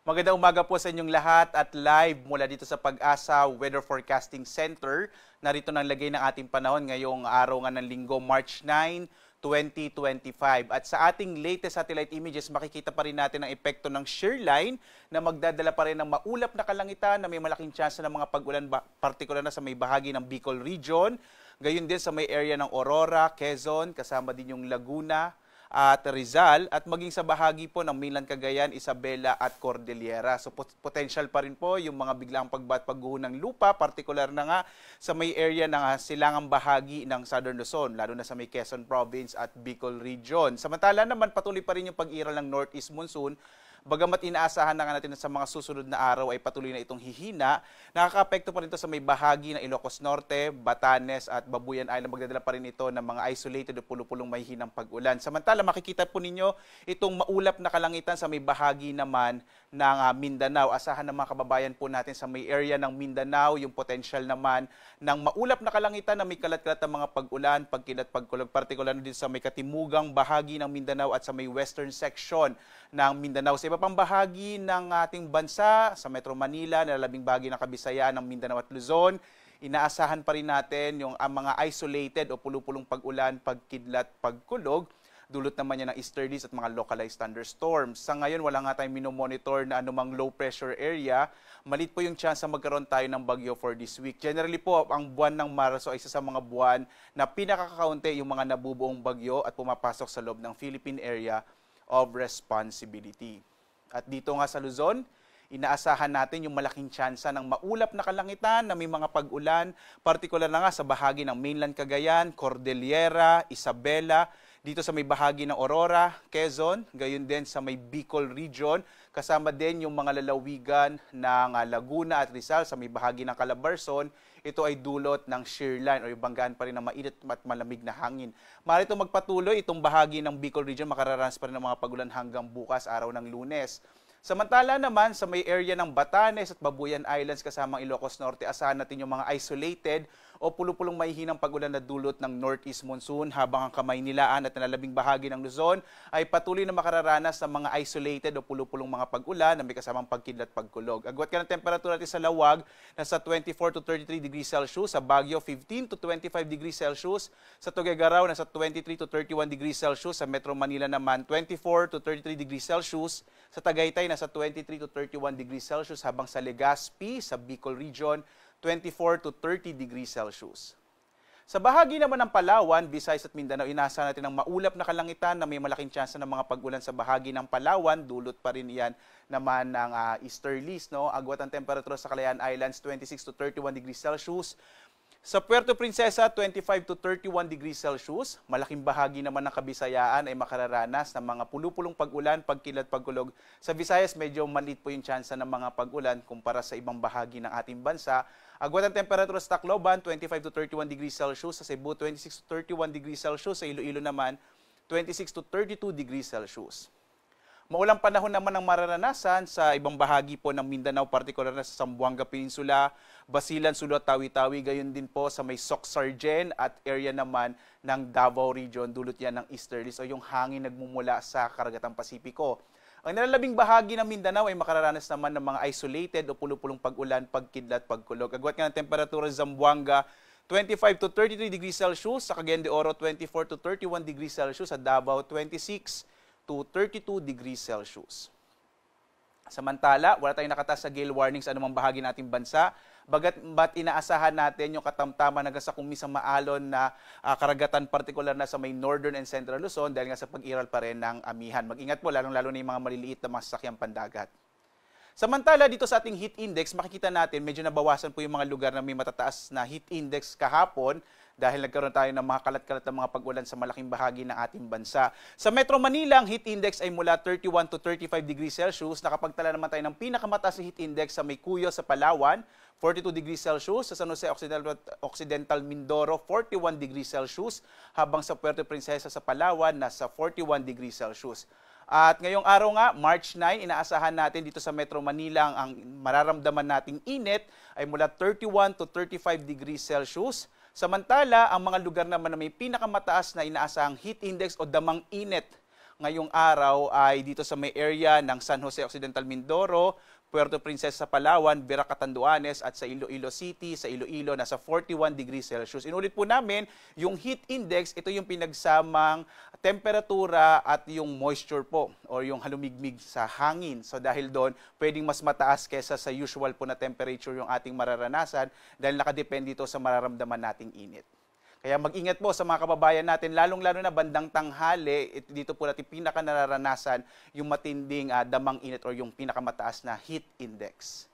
Magandang umaga po sa inyong lahat at live mula dito sa Pag-asa Weather Forecasting Center. Narito nang lagay ng ating panahon ngayong araw nga ng linggo, March 9, 2025. At sa ating latest satellite images, makikita pa rin natin ang epekto ng shear line na magdadala pa rin ng maulap na kalangitan na may malaking chance ng mga pag-ulan, partikular na sa may bahagi ng Bicol Region. Gayon din sa may area ng Aurora, Quezon, kasama din yung Laguna at Rizal, at maging sa bahagi po ng mainland Cagayan, Isabela at Cordillera. So potential pa rin po yung mga biglang pagguho ng lupa, partikular na nga sa may area ng silangang bahagi ng Southern Luzon, lalo na sa may Quezon Province at Bicol Region. Samantala naman, patuloy pa rin yung pag-iral ng Northeast Monsoon. Bagamat inaasahan na nga natin na sa mga susunod na araw ay patuloy na itong hihina, nakaka-apekto pa rin ito sa may bahagi ng Ilocos Norte, Batanes at Babuyan Island. Magdadala pa rin ito ng mga isolated o pulo-pulong mahihinang pag-ulan. Samantala, makikita po ninyo itong maulap na kalangitan sa may bahagi naman ng Mindanao. Asahan ng mga kababayan po natin sa may area ng Mindanao, yung potential naman ng maulap na kalangitan na may kalat-kalat ng mga pag-ulan, pagkilat, pagkulog, partikular na din sa may katimugang bahagi ng Mindanao at sa may western section ng Mindanao. Sa iba pang bahagi ng ating bansa, sa Metro Manila, nalalabing bahagi ng Kabisayaan ng Mindanao at Luzon, inaasahan pa rin natin yung mga isolated o pulo-pulong pag-ulan, pagkidlat, pagkulog, dulot naman yan ng easterlies at mga localized thunderstorms. Sa ngayon, wala nga tayong minomonitor na anumang low pressure area. Malit po yung chance na magkaroon tayo ng bagyo for this week. Generally po, ang buwan ng Marso ay isa sa mga buwan na pinakakaunti yung mga nabubuong bagyo at pumapasok sa loob ng Philippine Area of Responsibility. At dito nga sa Luzon, inaasahan natin yung malaking tsansa ng maulap na kalangitan na may mga pag-ulan, partikular na nga sa bahagi ng mainland Cagayan, Cordillera, Isabela, dito sa may bahagi ng Aurora, Quezon, gayon din sa may Bicol Region, kasama din yung mga lalawigan ng Laguna at Rizal sa may bahagi ng Calabarzon. Ito ay dulot ng shear line o ibanggaan pa rin ng mainit at malamig na hangin. Maaari itong magpatuloy, itong bahagi ng Bicol Region makararanas pa rin ng mga pagulan hanggang bukas, araw ng Lunes. Samantala naman sa may area ng Batanes at Babuyan Islands kasamang Ilocos Norte, asahan natin yung mga isolated o pulo-pulong mahihinang pag-ulan na dulot ng Northeast Monsoon, habang ang Kamaynilaan at nalalabing bahagi ng Luzon ay patuloy na makararanas ng mga isolated o pulo-pulong mga pag-ulan na may kasamang pagkidlat, pagkulog. Agwat ka ng temperatura natin sa Lawag, nasa 24 to 33 degrees Celsius, sa Baguio 15 to 25 degrees Celsius, sa Tuguegarao nasa 23 to 31 degrees Celsius, sa Metro Manila naman 24 to 33 degrees Celsius, sa Tagaytay nasa 23 to 31 degrees Celsius, habang sa Legazpi, sa Bicol Region, 24 to 30 degrees Celsius. Sa bahagi naman ng Palawan, Visayas at Mindanao, inaasahan natin ng maulap na kalangitan na may malaking tsansa ng mga pag-ulan sa bahagi ng Palawan. Dulot pa rin yan naman ng easterlies. No? Agwat ang temperatura sa Calayan Islands, 26 to 31 degrees Celsius. Sa Puerto Princesa, 25 to 31 degrees Celsius. Malaking bahagi naman ng Kabisayaan ay makararanas ng mga pulo-pulong pag-ulan, pagkilat, pagkulog. Sa Visayas, medyo maliit po yung tsansa ng mga pag-ulan kumpara sa ibang bahagi ng ating bansa. Agwat ang temperatura sa Tacloban, 25 to 31 degrees Celsius. Sa Cebu, 26 to 31 degrees Celsius. Sa Iloilo naman, 26 to 32 degrees Celsius. Maulang panahon naman ang mararanasan sa ibang bahagi po ng Mindanao, partikular na sa Zamboanga Peninsula, Basilan, Sulu at Tawi-Tawi, gayon din po sa may Soc-Sargen at area naman ng Davao Region. Dulot yan ng easterlies o yung hangin nagmumula sa Karagatang Pasipiko. Ang nalalabing bahagi ng Mindanao ay makararanas naman ng mga isolated o pulo-pulong pag-ulan, pagkidlat, pagkulog. Agwat nga ng temperatura sa Zamboanga, 25 to 33 degrees Celsius, sa Cagayan de Oro, 24 to 31 degrees Celsius, sa Davao, 26 to 32 degrees Celsius. Samantala, wala tayong nakataas sa gale warning sa anumang bahagi ng ating bansa. Ba't inaasahan natin yung katamtaman hanggang sa kumisang maalon na karagatan, partikular na sa may northern and central Luzon dahil nga sa pag-iral pa rin ng amihan. Mag-ingat po, lalong-lalo na yung mga maliliit na mga sasakyang pandagat. Samantala, dito sa ating heat index, makikita natin medyo nabawasan po yung mga lugar na may matataas na heat index kahapon dahil nagkaroon tayo ng mga kalat-kalat na mga pag-ulan sa malaking bahagi ng ating bansa. Sa Metro Manila, ang heat index ay mula 31 to 35 degrees Celsius. Nakapagtala naman tayo ng pinakamataas na heat index sa may Cuyo sa Palawan, 42 degrees Celsius. Sa San Jose Occidental Mindoro, 41 degrees Celsius. Habang sa Puerto Princesa sa Palawan, nasa 41 degrees Celsius. At ngayong araw nga, March 9, inaasahan natin dito sa Metro Manila ang mararamdaman nating init ay mula 31 to 35 degrees Celsius. Samantala, ang mga lugar naman na may pinakamataas na inaasahang heat index o damang init ngayong araw ay dito sa may area ng San Jose Occidental Mindoro, Puerto Princesa, Palawan, Verac, Catanduanes at sa Iloilo City, sa Iloilo, nasa 41 degrees Celsius. Inulit po namin, yung heat index, ito yung pinagsamang temperatura at yung moisture po or yung halumigmig sa hangin. So dahil doon, pwedeng mas mataas kesa sa usual po na temperature yung ating mararanasan dahil nakadepende ito sa mararamdaman nating init. Kaya mag-ingat po sa mga kababayan natin, lalong-lalo na bandang tanghali, dito po natin pinaka nararanasan yung matinding damang init or yung pinakamataas na heat index.